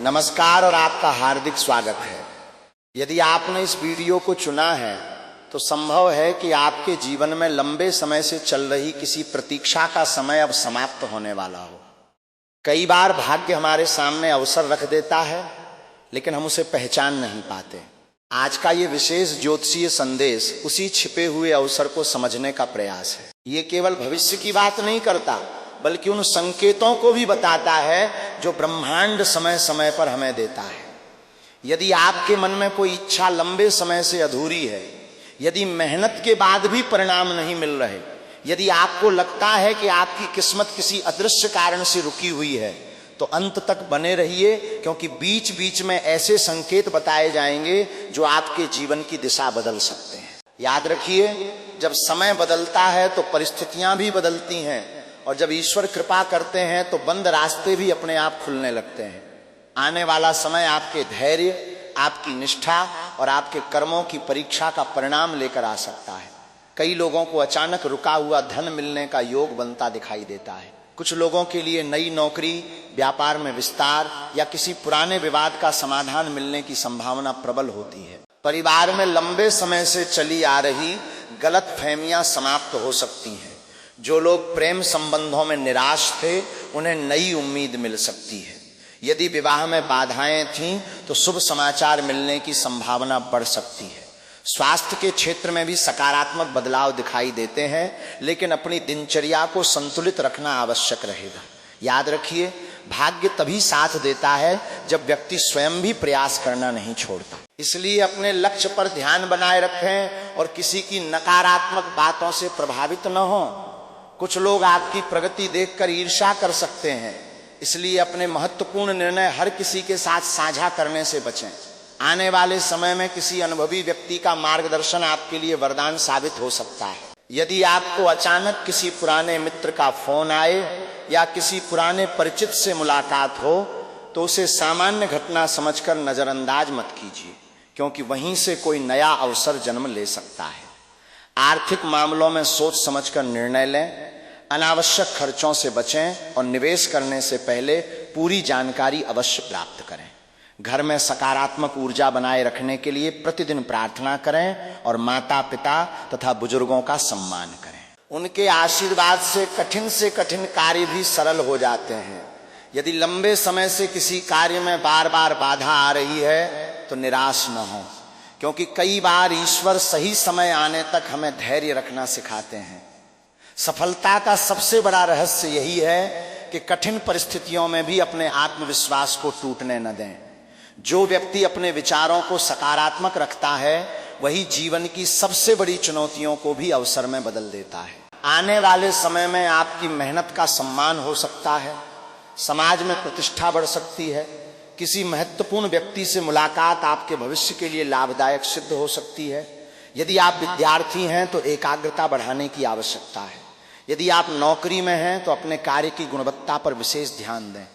नमस्कार और आपका हार्दिक स्वागत है। यदि आपने इस वीडियो को चुना है तो संभव है कि आपके जीवन में लंबे समय से चल रही किसी प्रतीक्षा का समय अब समाप्त होने वाला हो। कई बार भाग्य हमारे सामने अवसर रख देता है, लेकिन हम उसे पहचान नहीं पाते। आज का ये विशेष ज्योतिषीय संदेश उसी छिपे हुए अवसर को समझने का प्रयास है। ये केवल भविष्य की बात नहीं करता, बल्कि उन संकेतों को भी बताता है जो ब्रह्मांड समय समय पर हमें देता है। यदि आपके मन में कोई इच्छा लंबे समय से अधूरी है, यदि मेहनत के बाद भी परिणाम नहीं मिल रहे, यदि आपको लगता है कि आपकी किस्मत किसी अदृश्य कारण से रुकी हुई है, तो अंत तक बने रहिए, क्योंकि बीच बीच में ऐसे संकेत बताए जाएंगे जो आपके जीवन की दिशा बदल सकते हैं। याद रखिए, जब समय बदलता है तो परिस्थितियां भी बदलती हैं, और जब ईश्वर कृपा करते हैं तो बंद रास्ते भी अपने आप खुलने लगते हैं। आने वाला समय आपके धैर्य, आपकी निष्ठा और आपके कर्मों की परीक्षा का परिणाम लेकर आ सकता है। कई लोगों को अचानक रुका हुआ धन मिलने का योग बनता दिखाई देता है। कुछ लोगों के लिए नई नौकरी, व्यापार में विस्तार या किसी पुराने विवाद का समाधान मिलने की संभावना प्रबल होती है। परिवार में लंबे समय से चली आ रही गलतफहमियां समाप्त हो सकती हैं। जो लोग प्रेम संबंधों में निराश थे, उन्हें नई उम्मीद मिल सकती है। यदि विवाह में बाधाएं थीं तो शुभ समाचार मिलने की संभावना बढ़ सकती है। स्वास्थ्य के क्षेत्र में भी सकारात्मक बदलाव दिखाई देते हैं, लेकिन अपनी दिनचर्या को संतुलित रखना आवश्यक रहेगा। याद रखिए, भाग्य तभी साथ देता है जब व्यक्ति स्वयं भी प्रयास करना नहीं छोड़ता। इसलिए अपने लक्ष्य पर ध्यान बनाए रखें और किसी की नकारात्मक बातों से प्रभावित न हो। कुछ लोग आपकी प्रगति देखकर ईर्ष्या कर सकते हैं, इसलिए अपने महत्वपूर्ण निर्णय हर किसी के साथ साझा करने से बचें। आने वाले समय में किसी अनुभवी व्यक्ति का मार्गदर्शन आपके लिए वरदान साबित हो सकता है। यदि आपको अचानक किसी पुराने मित्र का फोन आए या किसी पुराने परिचित से मुलाकात हो, तो उसे सामान्य घटना समझकर नजरअंदाज मत कीजिए, क्योंकि वहीं से कोई नया अवसर जन्म ले सकता है। आर्थिक मामलों में सोच समझकर निर्णय लें, अनावश्यक खर्चों से बचें और निवेश करने से पहले पूरी जानकारी अवश्य प्राप्त करें। घर में सकारात्मक ऊर्जा बनाए रखने के लिए प्रतिदिन प्रार्थना करें और माता पिता तथा बुजुर्गों का सम्मान करें। उनके आशीर्वाद से कठिन कार्य भी सरल हो जाते हैं। यदि लंबे समय से किसी कार्य में बार बार बाधा आ रही है तो निराश न हो, क्योंकि कई बार ईश्वर सही समय आने तक हमें धैर्य रखना सिखाते हैं। सफलता का सबसे बड़ा रहस्य यही है कि कठिन परिस्थितियों में भी अपने आत्मविश्वास को टूटने न दें। जो व्यक्ति अपने विचारों को सकारात्मक रखता है, वही जीवन की सबसे बड़ी चुनौतियों को भी अवसर में बदल देता है। आने वाले समय में आपकी मेहनत का सम्मान हो सकता है, समाज में प्रतिष्ठा बढ़ सकती है, किसी महत्वपूर्ण व्यक्ति से मुलाकात आपके भविष्य के लिए लाभदायक सिद्ध हो सकती है। यदि आप विद्यार्थी हैं तो एकाग्रता बढ़ाने की आवश्यकता है। यदि आप नौकरी में हैं तो अपने कार्य की गुणवत्ता पर विशेष ध्यान दें।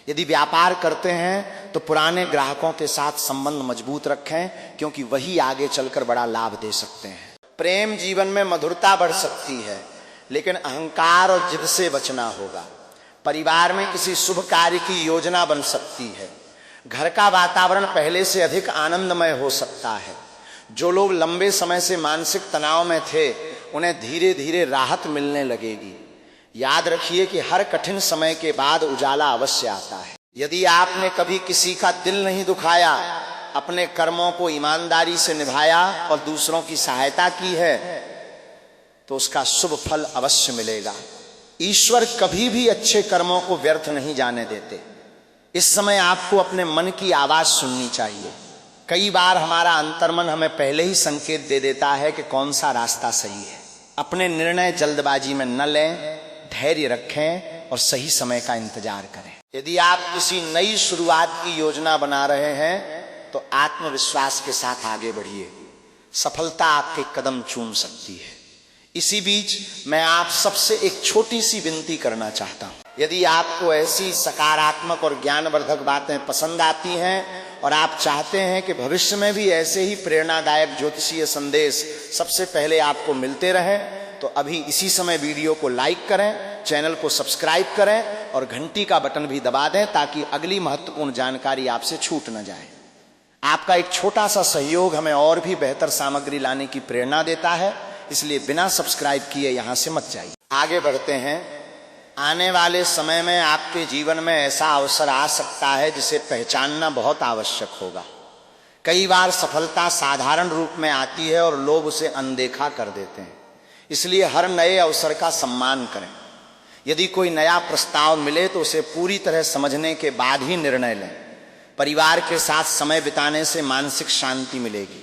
यदि व्यापार करते हैं तो पुराने ग्राहकों के साथ संबंध मजबूत रखें, क्योंकि वही आगे चलकर बड़ा लाभ दे सकते हैं। प्रेम जीवन में मधुरता बढ़ सकती है, लेकिन अहंकार और जिद से बचना होगा। परिवार में किसी शुभ कार्य की योजना बन सकती है। घर का वातावरण पहले से अधिक आनंदमय हो सकता है। जो लोग लंबे समय से मानसिक तनाव में थे, उन्हें धीरे धीरे राहत मिलने लगेगी। याद रखिए कि हर कठिन समय के बाद उजाला अवश्य आता है। यदि आपने कभी किसी का दिल नहीं दुखाया, अपने कर्मों को ईमानदारी से निभाया और दूसरों की सहायता की है, तो उसका शुभ फल अवश्य मिलेगा। ईश्वर कभी भी अच्छे कर्मों को व्यर्थ नहीं जाने देते। इस समय आपको अपने मन की आवाज सुननी चाहिए। कई बार हमारा अंतर्मन हमें पहले ही संकेत दे देता है कि कौन सा रास्ता सही है। अपने निर्णय जल्दबाजी में न लें, धैर्य रखें और सही समय का इंतजार करें। यदि आप किसी नई शुरुआत की योजना बना रहे हैं तो आत्मविश्वास के साथ आगे बढ़िए। सफलता आपके कदम चूम सकती है। इसी बीच मैं आप सबसे एक छोटी सी विनती करना चाहता हूं। यदि आपको ऐसी सकारात्मक और ज्ञानवर्धक बातें पसंद आती हैं और आप चाहते हैं कि भविष्य में भी ऐसे ही प्रेरणादायक ज्योतिषीय संदेश सबसे पहले आपको मिलते रहें, तो अभी इसी समय वीडियो को लाइक करें, चैनल को सब्सक्राइब करें और घंटी का बटन भी दबा दें ताकि अगली महत्वपूर्ण जानकारी आपसे छूट न जाए। आपका एक छोटा सा सहयोग हमें और भी बेहतर सामग्री लाने की प्रेरणा देता है, इसलिए बिना सब्सक्राइब किए यहां से मत जाइए। आगे बढ़ते हैं। आने वाले समय में आपके जीवन में ऐसा अवसर आ सकता है जिसे पहचानना बहुत आवश्यक होगा। कई बार सफलता साधारण रूप में आती है और लोग उसे अनदेखा कर देते हैं, इसलिए हर नए अवसर का सम्मान करें। यदि कोई नया प्रस्ताव मिले तो उसे पूरी तरह समझने के बाद ही निर्णय लें। परिवार के साथ समय बिताने से मानसिक शांति मिलेगी।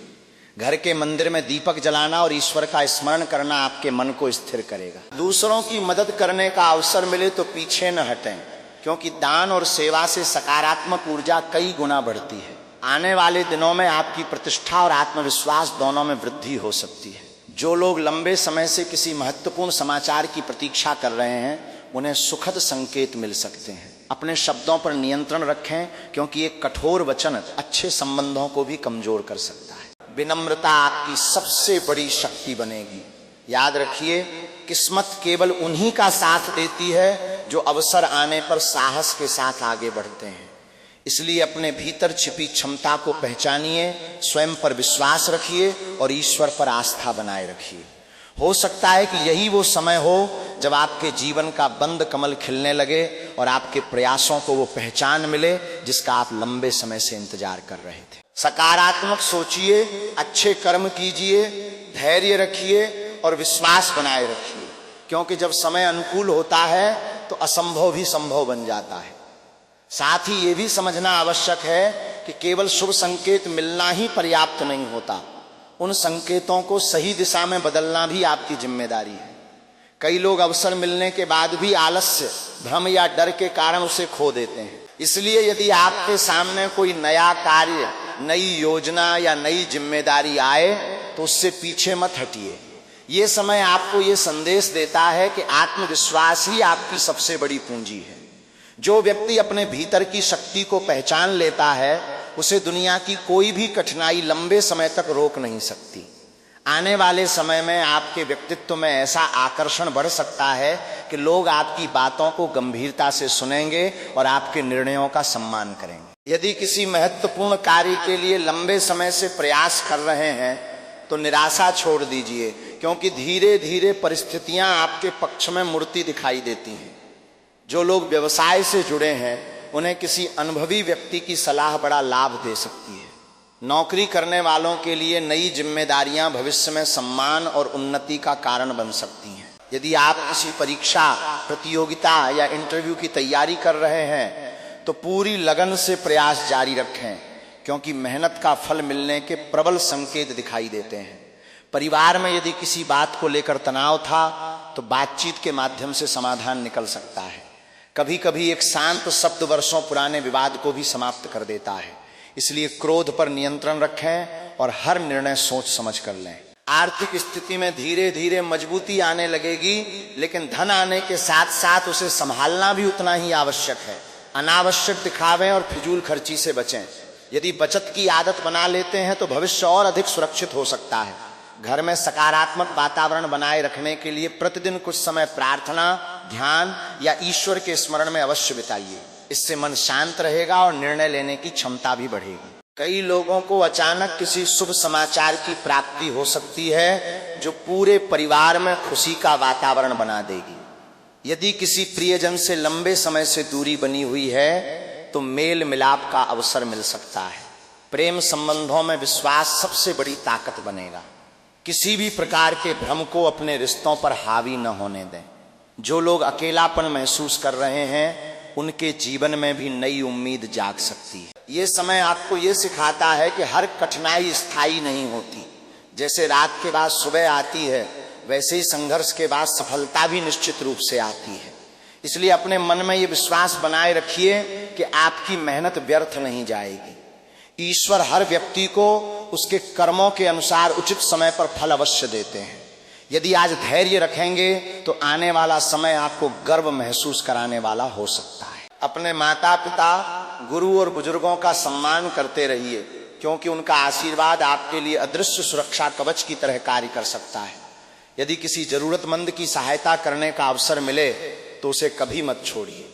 घर के मंदिर में दीपक जलाना और ईश्वर का स्मरण करना आपके मन को स्थिर करेगा। दूसरों की मदद करने का अवसर मिले तो पीछे न हटें, क्योंकि दान और सेवा से सकारात्मक ऊर्जा कई गुना बढ़ती है। आने वाले दिनों में आपकी प्रतिष्ठा और आत्मविश्वास दोनों में वृद्धि हो सकती है। जो लोग लंबे समय से किसी महत्वपूर्ण समाचार की प्रतीक्षा कर रहे हैं, उन्हें सुखद संकेत मिल सकते हैं। अपने शब्दों पर नियंत्रण रखें, क्योंकि एक कठोर वचन अच्छे संबंधों को भी कमजोर कर सकता है। विनम्रता आपकी सबसे बड़ी शक्ति बनेगी। याद रखिए, किस्मत केवल उन्हीं का साथ देती है जो अवसर आने पर साहस के साथ आगे बढ़ते हैं। इसलिए अपने भीतर छिपी क्षमता को पहचानिए, स्वयं पर विश्वास रखिए और ईश्वर पर आस्था बनाए रखिए। हो सकता है कि यही वो समय हो जब आपके जीवन का बंद कमल खिलने लगे और आपके प्रयासों को वो पहचान मिले जिसका आप लंबे समय से इंतजार कर रहे थे। सकारात्मक सोचिए, अच्छे कर्म कीजिए, धैर्य रखिए और विश्वास बनाए रखिए, क्योंकि जब समय अनुकूल होता है तो असंभव भी संभव बन जाता है। साथ ही ये भी समझना आवश्यक है कि केवल शुभ संकेत मिलना ही पर्याप्त नहीं होता, उन संकेतों को सही दिशा में बदलना भी आपकी जिम्मेदारी है। कई लोग अवसर मिलने के बाद भी आलस्य, भ्रम या डर के कारण उसे खो देते हैं। इसलिए यदि आपके सामने कोई नया कार्य, नई योजना या नई जिम्मेदारी आए तो उससे पीछे मत हटिए। ये समय आपको ये संदेश देता है कि आत्मविश्वास ही आपकी सबसे बड़ी पूंजी है। जो व्यक्ति अपने भीतर की शक्ति को पहचान लेता है, उसे दुनिया की कोई भी कठिनाई लंबे समय तक रोक नहीं सकती। आने वाले समय में आपके व्यक्तित्व में ऐसा आकर्षण बढ़ सकता है कि लोग आपकी बातों को गंभीरता से सुनेंगे और आपके निर्णयों का सम्मान करेंगे। यदि किसी महत्वपूर्ण कार्य के लिए लंबे समय से प्रयास कर रहे हैं तो निराशा छोड़ दीजिए, क्योंकि धीरे धीरे परिस्थितियां आपके पक्ष में मुड़ती दिखाई देती हैं। जो लोग व्यवसाय से जुड़े हैं, उन्हें किसी अनुभवी व्यक्ति की सलाह बड़ा लाभ दे सकती है। नौकरी करने वालों के लिए नई जिम्मेदारियां भविष्य में सम्मान और उन्नति का कारण बन सकती हैं। यदि आप किसी परीक्षा, प्रतियोगिता या इंटरव्यू की तैयारी कर रहे हैं तो पूरी लगन से प्रयास जारी रखें, क्योंकि मेहनत का फल मिलने के प्रबल संकेत दिखाई देते हैं। परिवार में यदि किसी बात को लेकर तनाव था तो बातचीत के माध्यम से समाधान निकल सकता है। कभी कभी एक शांत शब्द वर्षों पुराने विवाद को भी समाप्त कर देता है। इसलिए क्रोध पर नियंत्रण रखें और हर निर्णय सोच समझ कर लें। आर्थिक स्थिति में धीरे धीरे मजबूती आने लगेगी, लेकिन धन आने के साथ साथ उसे संभालना भी उतना ही आवश्यक है। अनावश्यक दिखावे और फिजूल खर्ची से बचें। यदि बचत की आदत बना लेते हैं तो भविष्य और अधिक सुरक्षित हो सकता है। घर में सकारात्मक वातावरण बनाए रखने के लिए प्रतिदिन कुछ समय प्रार्थना, ध्यान या ईश्वर के स्मरण में अवश्य बिताइए। इससे मन शांत रहेगा और निर्णय लेने की क्षमता भी बढ़ेगी। कई लोगों को अचानक किसी शुभ समाचार की प्राप्ति हो सकती है जो पूरे परिवार में खुशी का वातावरण बना देगी। यदि किसी प्रियजन से लंबे समय से दूरी बनी हुई है तो मेल मिलाप का अवसर मिल सकता है। प्रेम संबंधों में विश्वास सबसे बड़ी ताकत बनेगा। किसी भी प्रकार के भ्रम को अपने रिश्तों पर हावी न होने दें। जो लोग अकेलापन महसूस कर रहे हैं उनके जीवन में भी नई उम्मीद जाग सकती है। ये समय आपको ये सिखाता है कि हर कठिनाई स्थायी नहीं होती। जैसे रात के बाद सुबह आती है, वैसे ही संघर्ष के बाद सफलता भी निश्चित रूप से आती है। इसलिए अपने मन में ये विश्वास बनाए रखिए कि आपकी मेहनत व्यर्थ नहीं जाएगी। ईश्वर हर व्यक्ति को उसके कर्मों के अनुसार उचित समय पर फल अवश्य देते हैं। यदि आज धैर्य रखेंगे तो आने वाला समय आपको गर्व महसूस कराने वाला हो सकता है। अपने माता पिता, गुरु और बुजुर्गों का सम्मान करते रहिए, क्योंकि उनका आशीर्वाद आपके लिए अदृश्य सुरक्षा कवच की तरह कार्य कर सकता है। यदि किसी जरूरतमंद की सहायता करने का अवसर मिले तो उसे कभी मत छोड़िए।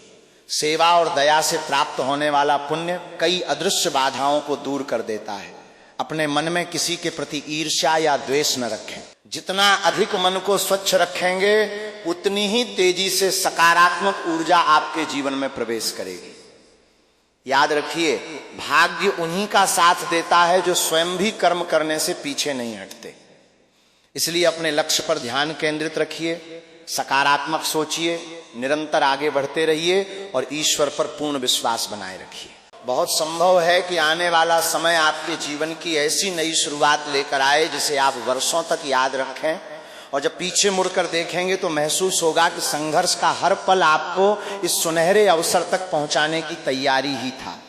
सेवा और दया से प्राप्त होने वाला पुण्य कई अदृश्य बाधाओं को दूर कर देता है। अपने मन में किसी के प्रति ईर्ष्या या द्वेष न रखें। जितना अधिक मन को स्वच्छ रखेंगे उतनी ही तेजी से सकारात्मक ऊर्जा आपके जीवन में प्रवेश करेगी। याद रखिए, भाग्य उन्हीं का साथ देता है जो स्वयं भी कर्म करने से पीछे नहीं हटते। इसलिए अपने लक्ष्य पर ध्यान केंद्रित रखिए, सकारात्मक सोचिए, निरंतर आगे बढ़ते रहिए और ईश्वर पर पूर्ण विश्वास बनाए रखिए। बहुत संभव है कि आने वाला समय आपके जीवन की ऐसी नई शुरुआत लेकर आए जिसे आप वर्षों तक याद रखें, और जब पीछे मुड़कर देखेंगे तो महसूस होगा कि संघर्ष का हर पल आपको इस सुनहरे अवसर तक पहुंचाने की तैयारी ही था।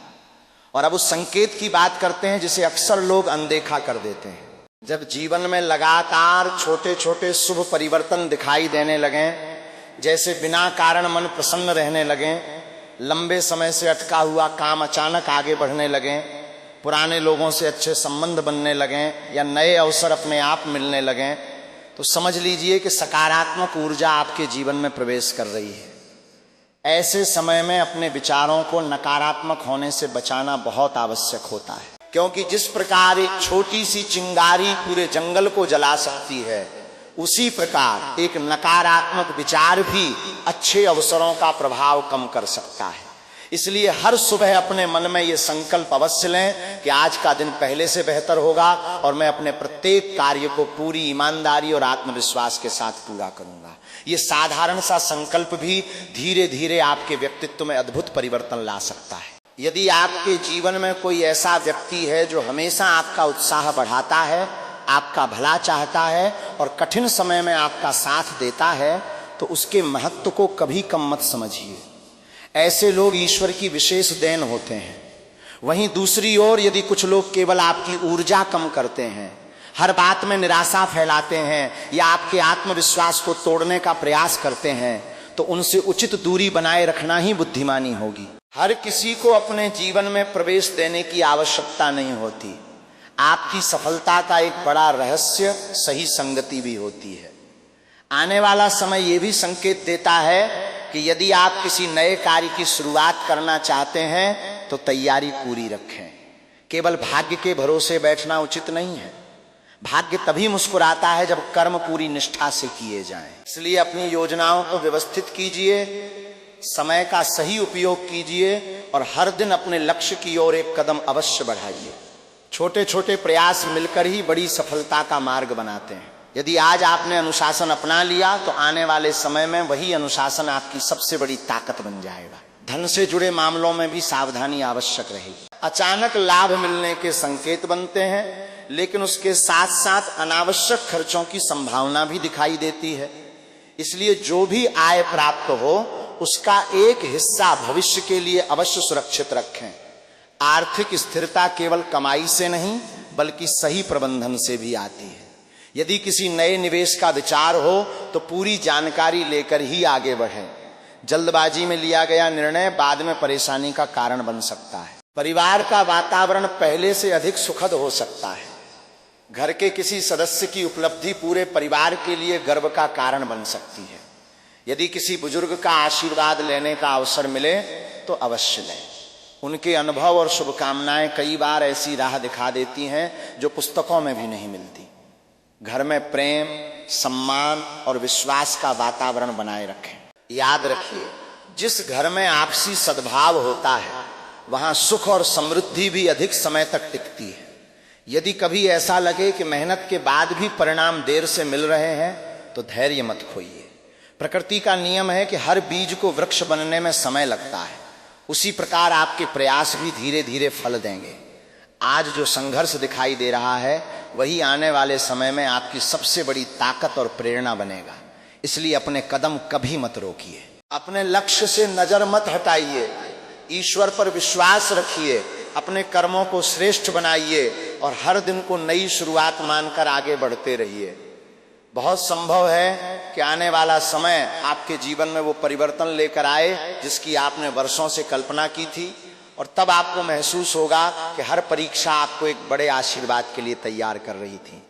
और अब उस संकेत की बात करते हैं जिसे अक्सर लोग अनदेखा कर देते हैं। जब जीवन में लगातार छोटे छोटे शुभ परिवर्तन दिखाई देने लगे, जैसे बिना कारण मन प्रसन्न रहने लगे, लंबे समय से अटका हुआ काम अचानक आगे बढ़ने लगे, पुराने लोगों से अच्छे संबंध बनने लगे या नए अवसर अपने आप मिलने लगे, तो समझ लीजिए कि सकारात्मक ऊर्जा आपके जीवन में प्रवेश कर रही है। ऐसे समय में अपने विचारों को नकारात्मक होने से बचाना बहुत आवश्यक होता है, क्योंकि जिस प्रकार एक छोटी सी चिंगारी पूरे जंगल को जला सकती है, उसी प्रकार एक नकारात्मक विचार भी अच्छे अवसरों का प्रभाव कम कर सकता है। इसलिए हर सुबह अपने मन में ये संकल्प अवश्य लें कि आज का दिन पहले से बेहतर होगा और मैं अपने प्रत्येक कार्य को पूरी ईमानदारी और आत्मविश्वास के साथ पूरा करूंगा। ये साधारण सा संकल्प भी धीरे धीरे आपके व्यक्तित्व में अद्भुत परिवर्तन ला सकता है। यदि आपके जीवन में कोई ऐसा व्यक्ति है जो हमेशा आपका उत्साह बढ़ाता है, आपका भला चाहता है और कठिन समय में आपका साथ देता है, तो उसके महत्व को कभी कम मत समझिए। ऐसे लोग ईश्वर की विशेष देन होते हैं। वहीं दूसरी ओर यदि कुछ लोग केवल आपकी ऊर्जा कम करते हैं, हर बात में निराशा फैलाते हैं या आपके आत्मविश्वास को तोड़ने का प्रयास करते हैं, तो उनसे उचित दूरी बनाए रखना ही बुद्धिमानी होगी। हर किसी को अपने जीवन में प्रवेश देने की आवश्यकता नहीं होती। आपकी सफलता का एक बड़ा रहस्य सही संगति भी होती है। आने वाला समय ये भी संकेत देता है कि यदि आप किसी नए कार्य की शुरुआत करना चाहते हैं तो तैयारी पूरी रखें। केवल भाग्य के भरोसे बैठना उचित नहीं है। भाग्य तभी मुस्कुराता है जब कर्म पूरी निष्ठा से किए जाएं। इसलिए अपनी योजनाओं को व्यवस्थित कीजिए, समय का सही उपयोग कीजिए और हर दिन अपने लक्ष्य की ओर एक कदम अवश्य बढ़ाइए। छोटे छोटे प्रयास मिलकर ही बड़ी सफलता का मार्ग बनाते हैं। यदि आज आपने अनुशासन अपना लिया तो आने वाले समय में वही अनुशासन आपकी सबसे बड़ी ताकत बन जाएगा। धन से जुड़े मामलों में भी सावधानी आवश्यक रहेगी। अचानक लाभ मिलने के संकेत बनते हैं, लेकिन उसके साथ साथ अनावश्यक खर्चों की संभावना भी दिखाई देती है। इसलिए जो भी आय प्राप्त हो उसका एक हिस्सा भविष्य के लिए अवश्य सुरक्षित रखें। आर्थिक स्थिरता केवल कमाई से नहीं बल्कि सही प्रबंधन से भी आती है। यदि किसी नए निवेश का विचार हो तो पूरी जानकारी लेकर ही आगे बढ़ें। जल्दबाजी में लिया गया निर्णय बाद में परेशानी का कारण बन सकता है। परिवार का वातावरण पहले से अधिक सुखद हो सकता है। घर के किसी सदस्य की उपलब्धि पूरे परिवार के लिए गर्व का कारण बन सकती है। यदि किसी बुजुर्ग का आशीर्वाद लेने का अवसर मिले तो अवश्य लें। उनके अनुभव और शुभकामनाएं कई बार ऐसी राह दिखा देती हैं जो पुस्तकों में भी नहीं मिलती। घर में प्रेम, सम्मान और विश्वास का वातावरण बनाए रखें। याद रखिए, जिस घर में आपसी सद्भाव होता है वहां सुख और समृद्धि भी अधिक समय तक टिकती है। यदि कभी ऐसा लगे कि मेहनत के बाद भी परिणाम देर से मिल रहे हैं तो धैर्य मत खोइए। प्रकृति का नियम है कि हर बीज को वृक्ष बनने में समय लगता है। उसी प्रकार आपके प्रयास भी धीरे धीरे फल देंगे। आज जो संघर्ष दिखाई दे रहा है वही आने वाले समय में आपकी सबसे बड़ी ताकत और प्रेरणा बनेगा। इसलिए अपने कदम कभी मत रोकिए। अपने लक्ष्य से नजर मत हटाइए। ईश्वर पर विश्वास रखिए। अपने कर्मों को श्रेष्ठ बनाइए और हर दिन को नई शुरुआत मानकर आगे बढ़ते रहिए। बहुत संभव है कि आने वाला समय आपके जीवन में वो परिवर्तन लेकर आए जिसकी आपने वर्षों से कल्पना की थी, और तब आपको महसूस होगा कि हर परीक्षा आपको एक बड़े आशीर्वाद के लिए तैयार कर रही थी।